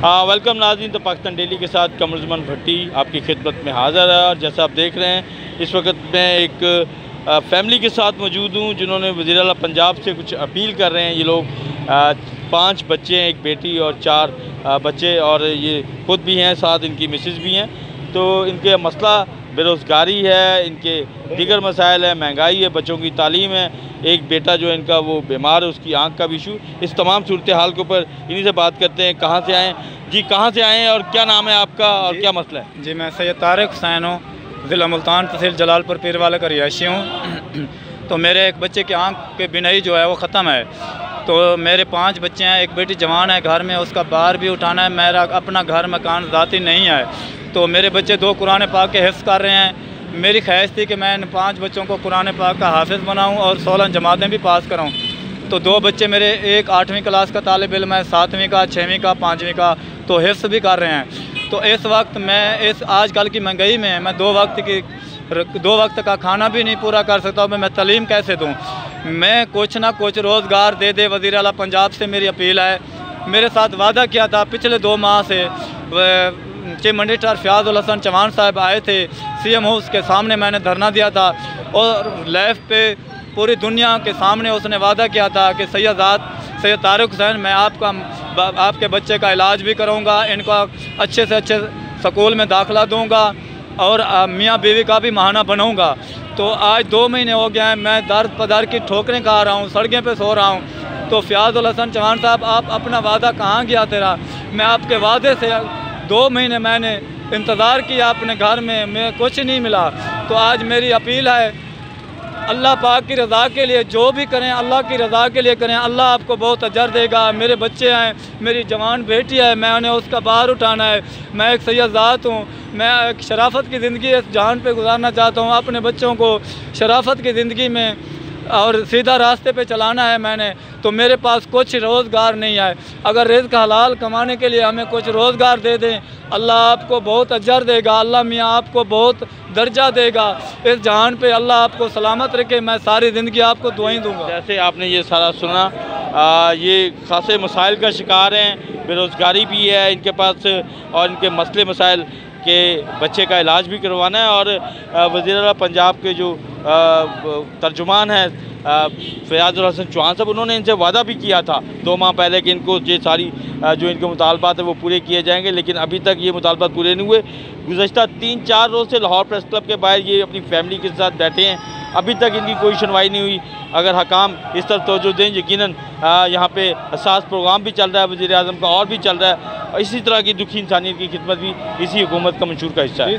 Welcome नाज़रीन। तो Pakistan daily के साथ कमरुज़्ज़मान भट्टी आपकी खिदमत में हाज़िर है। और जैसा आप देख रहे हैं इस वक्त मैं एक फैमिली के साथ मौजूद हूँ जिन्होंने वज़ीर आला पंजाब से कुछ अपील कर रहे हैं। ये लोग 5 बच्चे हैं, एक बेटी और 4 बच्चे, और ये खुद भी हैं, साथ इनकी मिसेस भी हैं। तो इनके मसला बेरोज़गारी है, इनके दीगर मसाइल है, महंगाई है, बच्चों की तालीम है, एक बेटा जो है इनका वो बीमार है, उसकी आंख का भी इशू। इस तमाम सूरत हाल के ऊपर इन्हीं से बात करते हैं। कहाँ से आएँ जी, कहाँ से आए हैं और क्या नाम है आपका और क्या मसला है? जी, मैं सैयद तारिक हुसैन हूँ, ज़िला मुल्तान, तहसील जलालपुर पीरवाला का रिहायशी हूँ। तो मेरे एक बच्चे की आंख के बिनाई जो है वो ख़त्म है। तो मेरे 5 बच्चे हैं, एक बेटी जवान है घर में, उसका बाहर भी उठाना है। मेरा अपना घर मकान ज़ाती नहीं है। तो मेरे बच्चे 2 कुरान पाक के हिफ्ज़ कर रहे हैं। मेरी ख्वाहिश थी कि मैं इन 5 बच्चों को कुरान पाक का हाफिज़ बनाऊँ और 16 जमातें भी पास कराऊँ। तो 2 बच्चे मेरे, एक 8वीं क्लास का तालिब इल्म है, 7वीं का, 6वीं का, 5वीं का, तो हिफ्ज़ भी कर रहे हैं। तो इस वक्त मैं इस आजकल की महंगाई में मैं 2 वक्त का खाना भी नहीं पूरा कर सकता हूँ। मैं तालीम कैसे दूँ? मैं कुछ ना कुछ रोज़गार दे दे, वज़ीर आला पंजाब से मेरी अपील है। मेरे साथ वादा किया था पिछले 2 माह से, चीफ मिनिस्टर फ़याज़ुल हसन चौहान साहब आए थे CM हाउस के सामने, मैंने धरना दिया था और लाइव पे पूरी दुनिया के सामने उसने वादा किया था कि सैयद तारिक हुसैन, मैं आपके बच्चे का इलाज भी करूँगा, इनका अच्छे से अच्छे स्कूल में दाखिला दूँगा और मियाँ बीवी का भी महाना बनाऊँगा। तो आज 2 महीने हो गए हैं, मैं दर्द पदर की ठोकरें खा रहा हूँ, सड़कें पे सो रहा हूँ। तो फ़याज़ुल हसन चौहान साहब, आप अपना वादा कहाँ गया तेरा? मैं आपके वादे से 2 महीने मैंने इंतज़ार किया अपने घर में, मैं कुछ नहीं मिला। तो आज मेरी अपील है, अल्लाह पाक की रज़ा के लिए जो भी करें, अल्लाह की रज़ा के लिए करें, अल्लाह आपको बहुत अजर देगा। मेरे बच्चे हैं, मेरी जवान बेटी है, मैंने उसका बाहर उठाना है। मैं एक सैयद ज़ात हूँ, मैं एक शराफत की ज़िंदगी इस जहान पे गुजारना चाहता हूँ। अपने बच्चों को शराफत की ज़िंदगी में और सीधा रास्ते पे चलाना है मैंने। तो मेरे पास कुछ रोज़गार नहीं है। अगर रिज़्क़ हलाल कमाने के लिए हमें कुछ रोज़गार दे दें, अल्लाह आपको बहुत अजर देगा, अल्लाह मियाँ आपको बहुत दर्जा देगा इस जहान पे। अल्लाह आपको सलामत रखे, मैं सारी ज़िंदगी आपको दुआएं दूँगा। जैसे आपने ये सारा सुना, ये खासे मसाइल का शिकार हैं, बेरोज़गारी भी है इनके पास और इनके मसले मसाइल के बच्चे का इलाज भी करवाना है। और वज़ीर आला पंजाब के जो तर्जुमान हैं फ़याज़ुल हसन चौहान साहब, उन्होंने इनसे वादा भी किया था 2 माह पहले कि इनको ये सारी जो इनके मुतालबात है वो पूरे किए जाएंगे, लेकिन अभी तक ये मुतालबात पूरे नहीं हुए। गुज़श्ता 3-4 रोज़ से लाहौर प्रेस क्लब के बाहर ये अपनी फैमिली के साथ बैठे हैं, अभी तक इनकी कोई सुनवाई नहीं हुई। अगर हकाम इस तरफ तवज्जो दें, यकीनन यहाँ पे हसास प्रोग्राम भी चल रहा है वज़ीर आज़म का और भी चल रहा है, और इसी तरह की दुखी इंसानियत की खिदमत भी इसी हुकूमत का मंशूर का हिस्सा है।